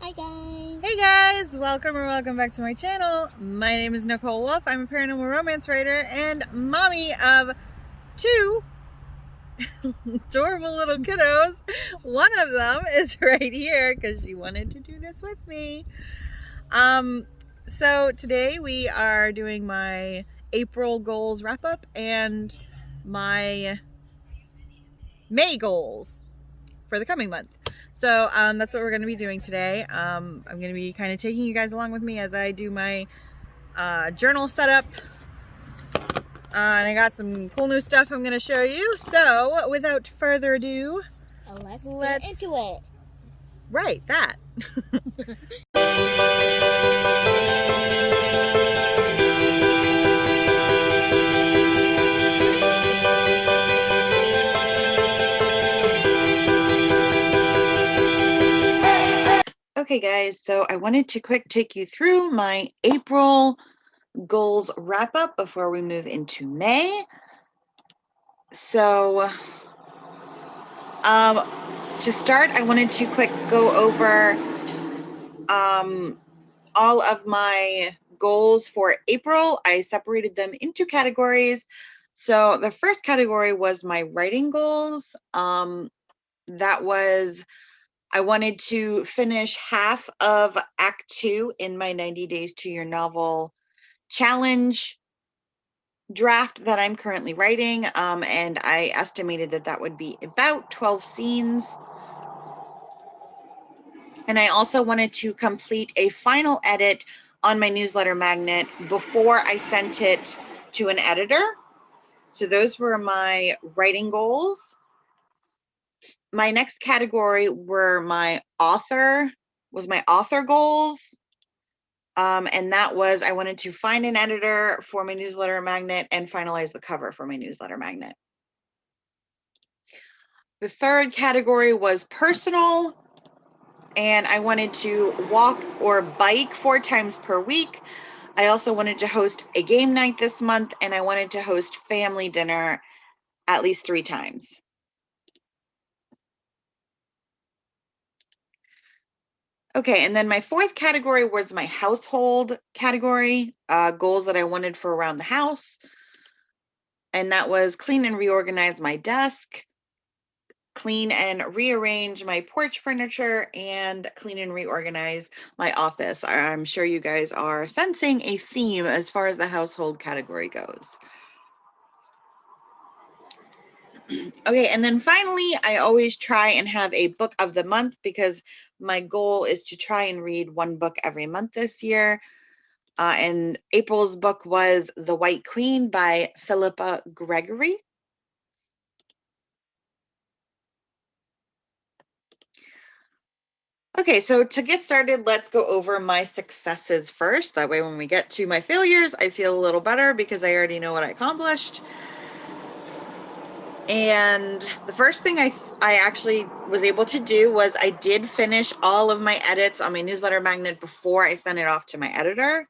Hi guys! Hey guys, welcome back to my channel. My name is Nicole Wolf. I'm a paranormal romance writer and mommy of two adorable little kiddos. One of them is right here because she wanted to do this with me. So today we are doing my April goals wrap up and my May goals for the coming month. So that's what we're going to be doing today. I'm going to be kind of taking you guys along with me as I do my journal setup. And I got some cool new stuff I'm going to show you. So without further ado, let's get into it. Right, that. Okay guys, so I wanted to quick take you through my April goals wrap up before we move into May. So to start, I wanted to quick go over all of my goals for April. I separated them into categories. So the first category was my writing goals. That was, I wanted to finish half of Act 2 in my 90 Days to Your Novel challenge draft that I'm currently writing. And I estimated that that would be about 12 scenes. And I also wanted to complete a final edit on my newsletter magnet before I sent it to an editor. So those were my writing goals. My next category were my author goals. And that was, I wanted to find an editor for my newsletter magnet and finalize the cover for my newsletter magnet. The third category was personal, and I wanted to walk or bike 4 times per week. I also wanted to host a game night this month, and I wanted to host family dinner at least 3 times. Okay, and then my fourth category was my household category, goals that I wanted for around the house. And that was clean and reorganize my desk, clean and rearrange my porch furniture, and clean and reorganize my office. I'm sure you guys are sensing a theme as far as the household category goes. Okay, and then finally, I always try and have a book of the month because my goal is to try and read 1 book every month this year. And April's book was The White Queen by Philippa Gregory. Okay, so to get started, let's go over my successes first. That way when we get to my failures, I feel a little better because I already know what I accomplished. And the first thing I actually was able to do was I did finish all of my edits on my newsletter magnet before I sent it off to my editor.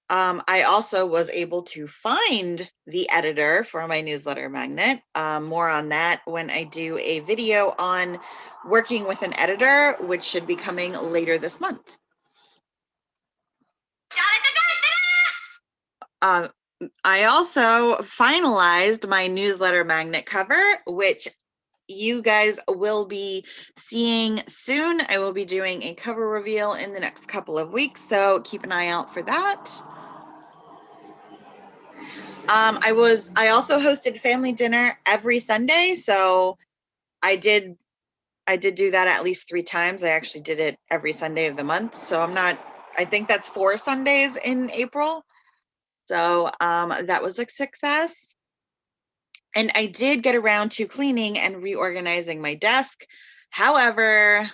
I also was able to find the editor for my newsletter magnet. More on that when I do a video on working with an editor, which should be coming later this month. I also finalized my newsletter magnet cover, which you guys will be seeing soon. I will be doing a cover reveal in the next couple of weeks, so keep an eye out for that. I also hosted family dinner every Sunday, so I did do that at least 3 times. I actually did it every Sunday of the month, so I think that's 4 Sundays in April. So that was a success. And I did get around to cleaning and reorganizing my desk. However,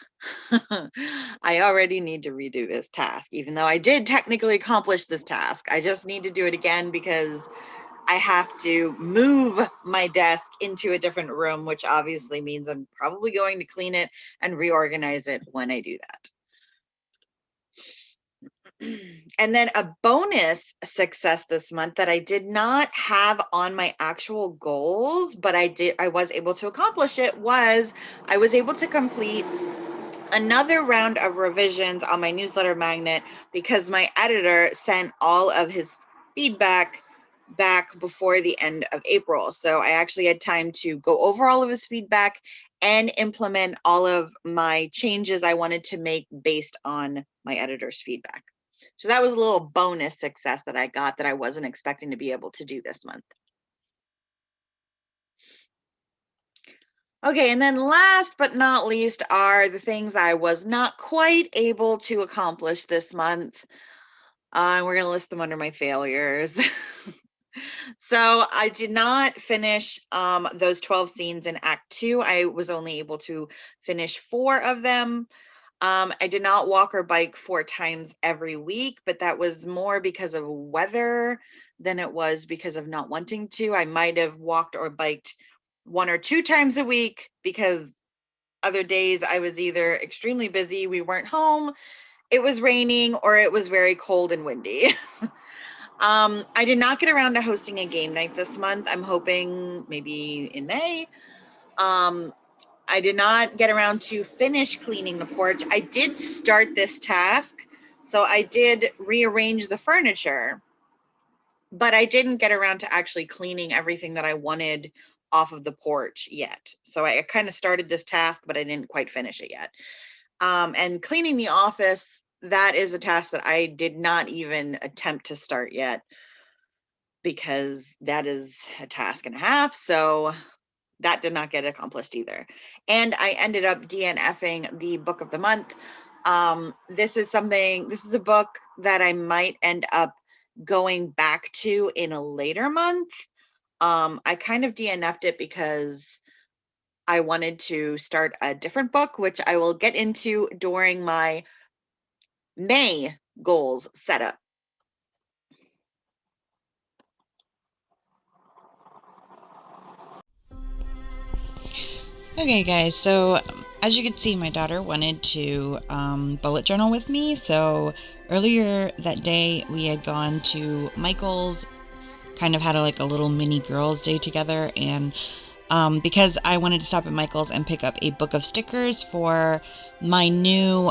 I already need to redo this task, even though I did technically accomplish this task. I just need to do it again because I have to move my desk into a different room, which obviously means I'm probably going to clean it and reorganize it when I do that. And then a bonus success this month that I did not have on my actual goals, but I was able to accomplish it, was I was able to complete another round of revisions on my newsletter magnet because my editor sent all of his feedback back before the end of April. So I actually had time to go over all of his feedback and implement all of my changes I wanted to make based on my editor's feedback. So that was a little bonus success that I got that I wasn't expecting to be able to do this month. Okay, and then last but not least are the things I was not quite able to accomplish this month. We're going to list them under my failures. So I did not finish those 12 scenes in Act 2. I was only able to finish 4 of them. I did not walk or bike 4 times every week, but that was more because of weather than it was because of not wanting to. I might have walked or biked 1 or 2 times a week because other days I was either extremely busy, we weren't home, it was raining, or it was very cold and windy. I did not get around to hosting a game night this month. I'm hoping maybe in May. I did not get around to finish cleaning the porch. I did start this task, so I did rearrange the furniture, but I didn't get around to actually cleaning everything that I wanted off of the porch yet. So I kind of started this task, but I didn't quite finish it yet. And cleaning the office, that is a task that I did not even attempt to start yet because that is a task and a half. So that did not get accomplished either. And I ended up DNFing the book of the month. This is a book that I might end up going back to in a later month. I kind of DNF'd it because I wanted to start a different book, which I will get into during my May goals setup. Okay guys, so as you can see, my daughter wanted to bullet journal with me, so earlier that day we had gone to Michael's, kind of had a little mini girls day together, and because I wanted to stop at Michael's and pick up a book of stickers for my new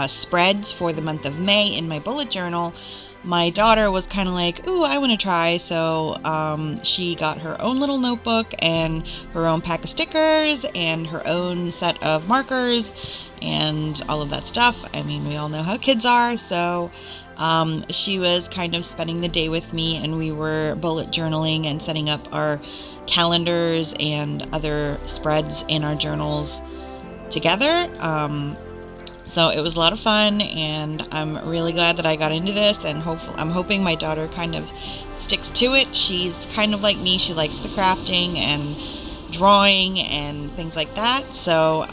spreads for the month of May in my bullet journal, my daughter was kind of like, ooh, I want to try. So she got her own little notebook and her own pack of stickers and her own set of markers and all of that stuff. I mean, we all know how kids are. So she was kind of spending the day with me, and we were bullet journaling and setting up our calendars and other spreads in our journals together. So it was a lot of fun, and I'm really glad that I got into this, and I'm hoping my daughter kind of sticks to it. She's kind of like me. She likes the crafting and drawing and things like that. So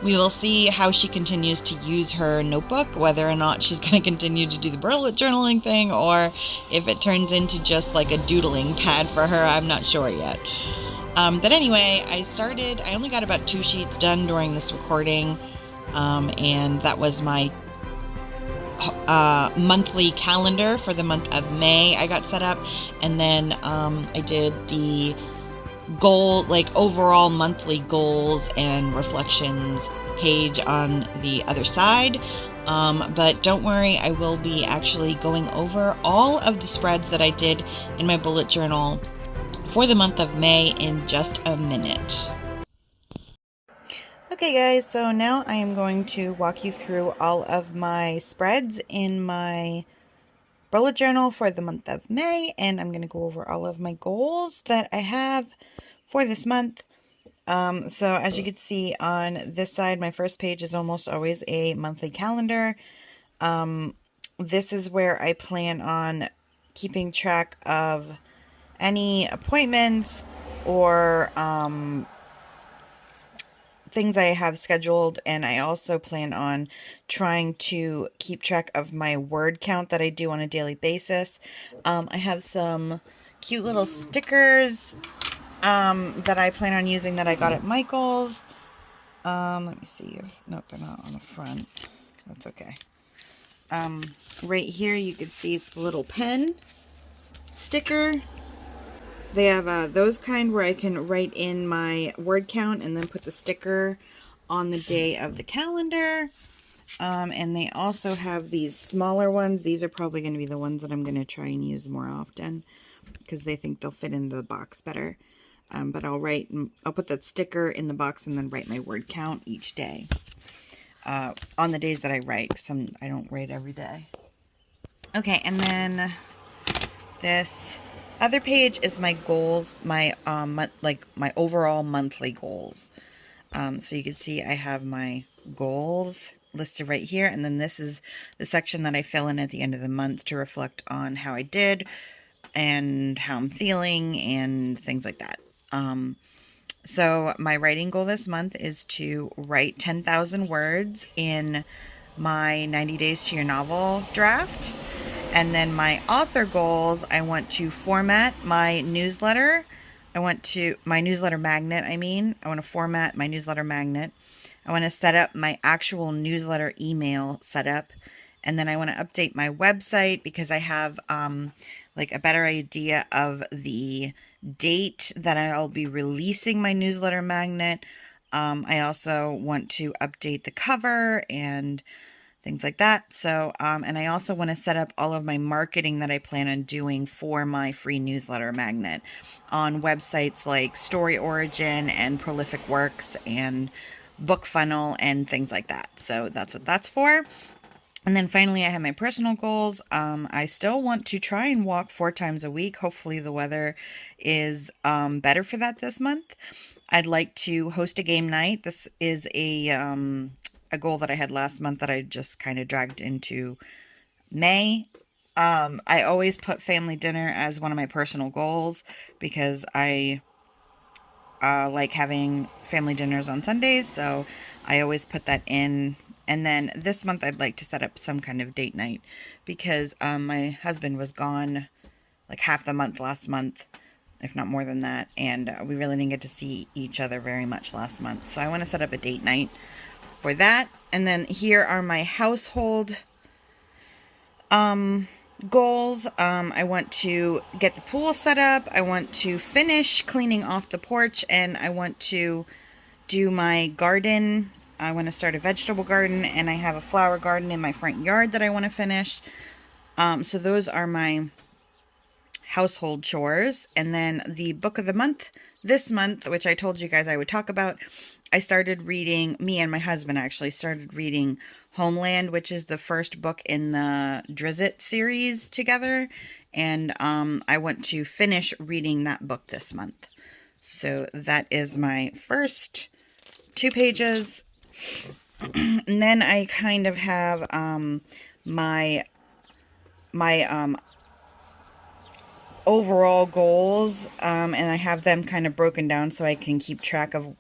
we will see how she continues to use her notebook, whether or not she's going to continue to do the bullet journaling thing, or if it turns into just like a doodling pad for her. I'm not sure yet. But anyway, I only got about 2 sheets done during this recording. And that was my monthly calendar for the month of May I got set up, and then I did the overall monthly goals and reflections page on the other side. But don't worry, I will be actually going over all of the spreads that I did in my bullet journal for the month of May in just a minute. Okay guys, so now I am going to walk you through all of my spreads in my bullet journal for the month of May, and I'm going to go over all of my goals that I have for this month. So as you can see on this side, my first page is almost always a monthly calendar. This is where I plan on keeping track of any appointments or things I have scheduled, and I also plan on trying to keep track of my word count that I do on a daily basis. I have some cute little stickers that I plan on using that I got at Michael's. Let me see if, nope, they're not on the front. That's okay. Right here you can see it's the little pen sticker They have those kind where I can write in my word count and then put the sticker on the day of the calendar. And they also have these smaller ones. These are probably going to be the ones that I'm going to try and use more often because they think they'll fit into the box better. But I'll put that sticker in the box and then write my word count each day. On the days that I write, because I don't write every day. Okay, and then this other page is my goals, my my overall monthly goals. So you can see I have my goals listed right here, and then this is the section that I fill in at the end of the month to reflect on how I did and how I'm feeling and things like that. So my writing goal this month is to write 10,000 words in my 90 Days to Your Novel draft. And then my author goals, I want to format my newsletter. My newsletter magnet, I want to format my newsletter magnet. I want to set up my actual newsletter email setup. And then I want to update my website because I have like a better idea of the date that I'll be releasing my newsletter magnet. I also want to update the cover and things like that. So, and I also want to set up all of my marketing that I plan on doing for my free newsletter magnet on websites like Story Origin and Prolific Works and Book Funnel and things like that. So that's what that's for. And then finally, I have my personal goals. I still want to try and walk 4 times a week. Hopefully the weather is better for that this month. I'd like to host a game night. This is a goal that I had last month that I just kind of dragged into May. I always put family dinner as one of my personal goals because I like having family dinners on Sundays. So I always put that in. And then this month I'd like to set up some kind of date night because my husband was gone like half the month last month, if not more than that. And we really didn't get to see each other very much last month. So I want to set up a date night for that. And then here are my household goals. I want to get the pool set up. I want to finish cleaning off the porch, and I want to do my garden. I want to start a vegetable garden, and I have a flower garden in my front yard that I want to finish. So those are my household chores. And then the book of the month this month, which I told you guys I would talk about, I started reading, me and my husband actually started reading Homeland, which is the first book in the Drizzt series together. And I want to finish reading that book this month. So that is my first 2 pages. And then I kind of have my overall goals, and I have them kind of broken down so I can keep track of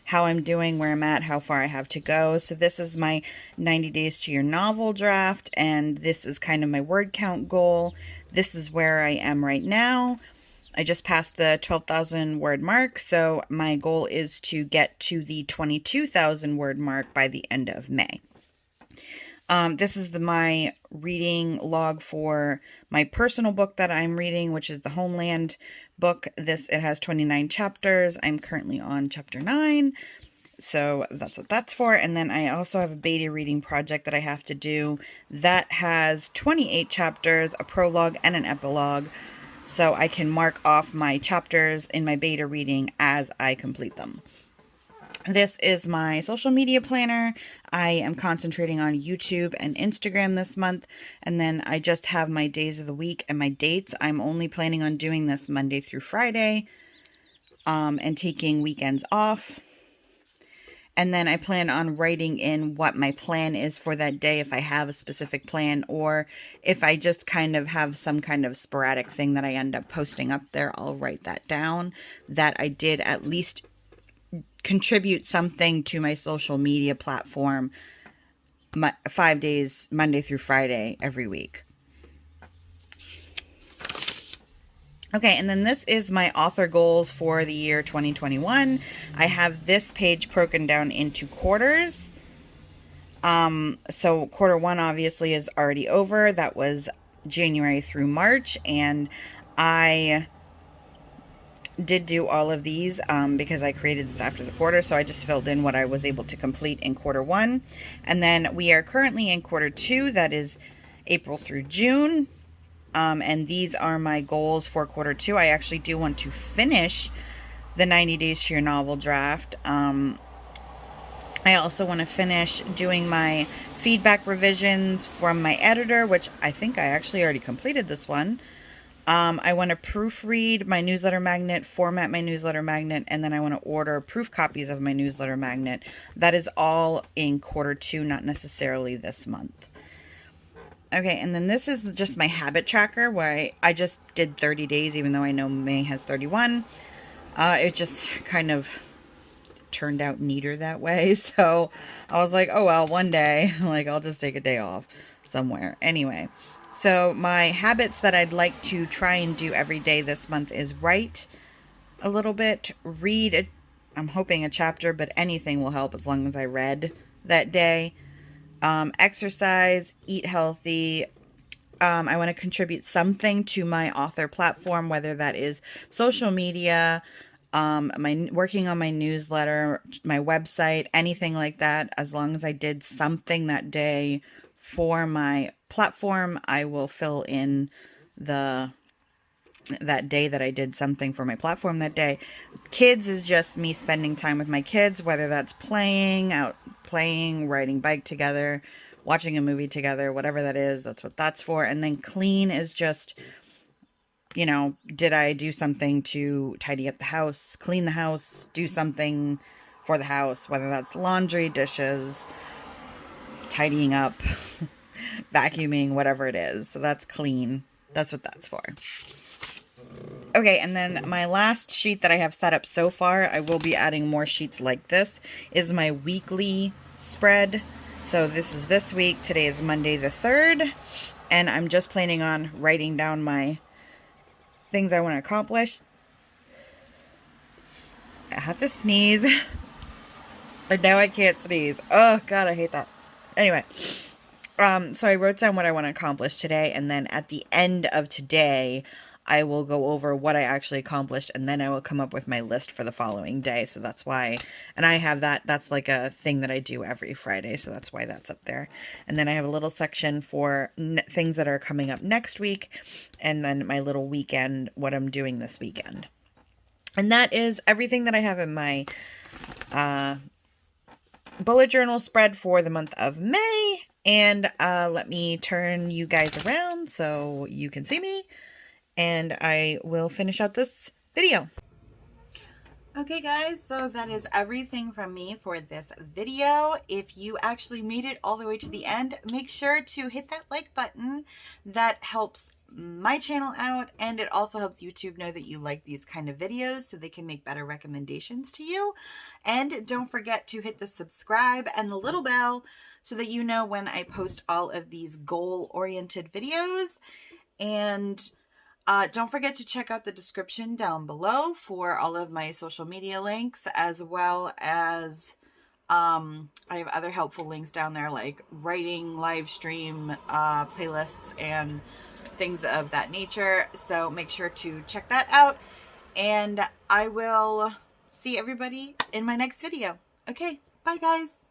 how I'm doing, where I'm at, how far I have to go. So this is my 90 Days to Your Novel draft, and this is kind of my word count goal. This is where I am right now. I just passed the 12,000 word mark, so my goal is to get to the 22,000 word mark by the end of May. This is my reading log for my personal book that I'm reading, which is the Homeland book. It has 29 chapters. I'm currently on chapter 9. So that's what that's for. And then I also have a beta reading project that I have to do that has 28 chapters, a prologue, and an epilogue. So I can mark off my chapters in my beta reading as I complete them. This is my social media planner. I am concentrating on YouTube and Instagram this month. And then I just have my days of the week and my dates. I'm only planning on doing this Monday through Friday, and taking weekends off. And then I plan on writing in what my plan is for that day, if I have a specific plan, or if I just kind of have some kind of sporadic thing that I end up posting up there, I'll write that down, that I did at least contribute something to my social media platform 5 days, Monday through Friday, every week. Okay, and then this is my author goals for the year 2021. I have this page broken down into quarters. So quarter 1 obviously is already over. That was January through March, and I did do all of these because I created this after the quarter, so I just filled in what I was able to complete in quarter 1. And then we are currently in quarter 2, that is April through June. And these are my goals for quarter 2. I actually do want to finish the 90 Days to Your Novel draft. I also want to finish doing my feedback revisions from my editor, which I think I actually already completed this one. I want to proofread my newsletter magnet, format my newsletter magnet, and then I want to order proof copies of my newsletter magnet. That is all in quarter 2, not necessarily this month. Okay, and then this is just my habit tracker where I just did 30 days, even though I know May has 31. It just kind of turned out neater that way. So I was like, oh, well, one day, like, I'll just take a day off somewhere. Anyway, so my habits that I'd like to try and do every day this month is write a little bit, read, I'm hoping a chapter, but anything will help as long as I read that day. Exercise, eat healthy. I want to contribute something to my author platform, whether that is social media, working on my newsletter, my website, anything like that. As long as I did something that day for my platform, I will fill in that day that I did something for my platform that day. Kids is just me spending time with my kids, whether that's playing, riding bike together, watching a movie together, whatever that is, that's what that's for. And then clean is just, you know, did I do something to tidy up the house, clean the house, do something for the house, whether that's laundry, dishes, tidying up, vacuuming, whatever it is. So that's clean. That's what that's for. Okay, and then my last sheet that I have set up so far, I will be adding more sheets like this, is my weekly spread. So this is this week. Today is Monday the 3rd, and I'm just planning on writing down my things I want to accomplish. I have to sneeze. And now I can't sneeze. Oh, God, I hate that. Anyway, so I wrote down what I want to accomplish today, and then at the end of today, I will go over what I actually accomplished, and then I will come up with my list for the following day. So that's why, and I have that's like a thing that I do every Friday, so that's why that's up there. And then I have a little section for things that are coming up next week, and then my little weekend, what I'm doing this weekend. And that is everything that I have in my bullet journal spread for the month of May. And let me turn you guys around so you can see me, and I will finish out this video. Okay guys, so that is everything from me for this video. If you actually made it all the way to the end, make sure to hit that like button. That helps my channel out, and it also helps YouTube know that you like these kind of videos so they can make better recommendations to you. And don't forget to hit the subscribe and the little bell so that you know when I post all of these goal-oriented videos. And don't forget to check out the description down below for all of my social media links, as well as I have other helpful links down there like writing, live stream, playlists, and things of that nature. So make sure to check that out, and I will see everybody in my next video. Okay, bye guys.